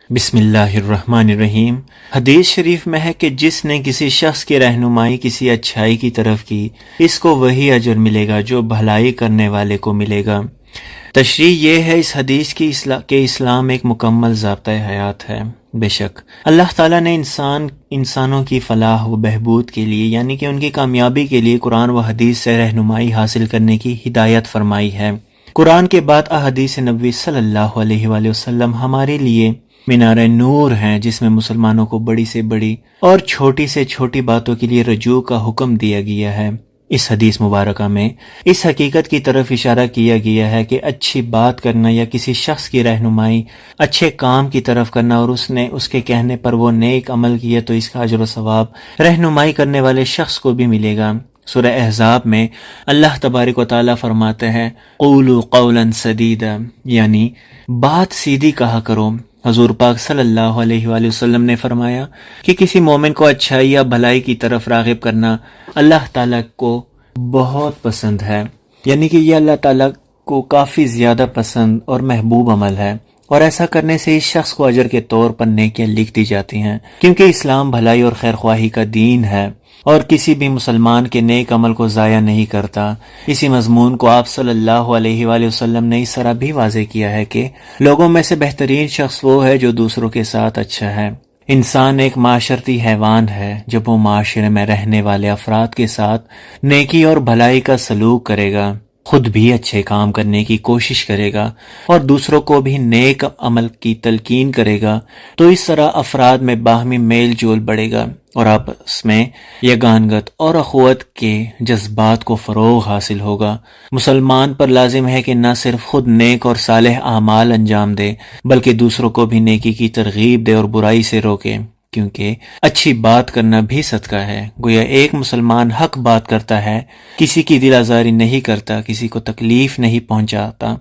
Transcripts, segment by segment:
بسم اللہ الرحمن الرحیم۔ حدیث شریف میں ہے کہ جس نے کسی شخص کی رہنمائی کسی اچھائی کی طرف کی، اس کو وہی اجر ملے گا جو بھلائی کرنے والے کو ملے گا۔ تشریح یہ ہے اس حدیث کی کہ اسلام ایک مکمل ضابطۂ حیات ہے۔ بے شک اللہ تعالیٰ نے انسانوں کی فلاح و بہبود کے لیے، یعنی کہ ان کی کامیابی کے لیے قرآن و حدیث سے رہنمائی حاصل کرنے کی ہدایت فرمائی ہے۔ قرآن کے بعد احادیث نبوی صلی اللہ علیہ وآلہ وسلم ہمارے لیے مینار نور ہیں، جس میں مسلمانوں کو بڑی سے بڑی اور چھوٹی سے چھوٹی باتوں کے لیے رجوع کا حکم دیا گیا ہے۔ اس حدیث مبارکہ میں اس حقیقت کی طرف اشارہ کیا گیا ہے کہ اچھی بات کرنا یا کسی شخص کی رہنمائی اچھے کام کی طرف کرنا، اور اس نے اس کے کہنے پر وہ نیک عمل کیا تو اس کا اجر و ثواب رہنمائی کرنے والے شخص کو بھی ملے گا۔ سورہ احزاب میں اللہ تبارک و تعالیٰ فرماتے ہیں قولوا قولا سدیدا، یعنی بات سیدھی کہا کرو۔ حضور پاک صلی اللہ علیہ وآلہ وسلم نے فرمایا کہ کسی مومن کو اچھائی یا بھلائی کی طرف راغب کرنا اللہ تعالیٰ کو بہت پسند ہے، یعنی کہ یہ اللہ تعالیٰ کو کافی زیادہ پسند اور محبوب عمل ہے، اور ایسا کرنے سے اس شخص کو اجر کے طور پر نیکیاں لکھ دی جاتی ہیں، کیونکہ اسلام بھلائی اور خیر خواہی کا دین ہے اور کسی بھی مسلمان کے نیک عمل کو ضائع نہیں کرتا۔ اسی مضمون کو آپ صلی اللہ علیہ وآلہ وسلم نے اس طرح بھی واضح کیا ہے کہ لوگوں میں سے بہترین شخص وہ ہے جو دوسروں کے ساتھ اچھا ہے۔ انسان ایک معاشرتی حیوان ہے۔ جب وہ معاشرے میں رہنے والے افراد کے ساتھ نیکی اور بھلائی کا سلوک کرے گا، خود بھی اچھے کام کرنے کی کوشش کرے گا اور دوسروں کو بھی نیک عمل کی تلقین کرے گا، تو اس طرح افراد میں باہمی میل جول بڑھے گا اور آپس میں یگانگت اور اخوت کے جذبات کو فروغ حاصل ہوگا۔ مسلمان پر لازم ہے کہ نہ صرف خود نیک اور صالح اعمال انجام دے، بلکہ دوسروں کو بھی نیکی کی ترغیب دے اور برائی سے روکے، کیونکہ اچھی بات کرنا بھی صدقہ ہے۔ گویا ایک مسلمان حق بات کرتا ہے، کسی کی دل آزاری نہیں کرتا، کسی کو تکلیف نہیں پہنچاتا،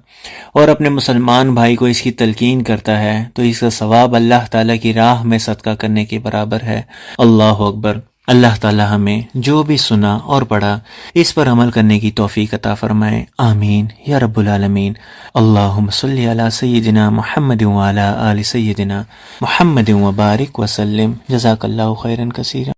اور اپنے مسلمان بھائی کو اس کی تلقین کرتا ہے، تو اس کا ثواب اللہ تعالیٰ کی راہ میں صدقہ کرنے کے برابر ہے۔ اللہ اکبر۔ اللہ تعالیٰ ہمیں جو بھی سنا اور پڑھا اس پر عمل کرنے کی توفیق عطا فرمائے، آمین یا رب العالمین۔ اللہم صلی علی سیدنا محمد وعلی آل سیدنا محمد وبارک وسلم۔ جزاک اللہ خیرا کثیرا۔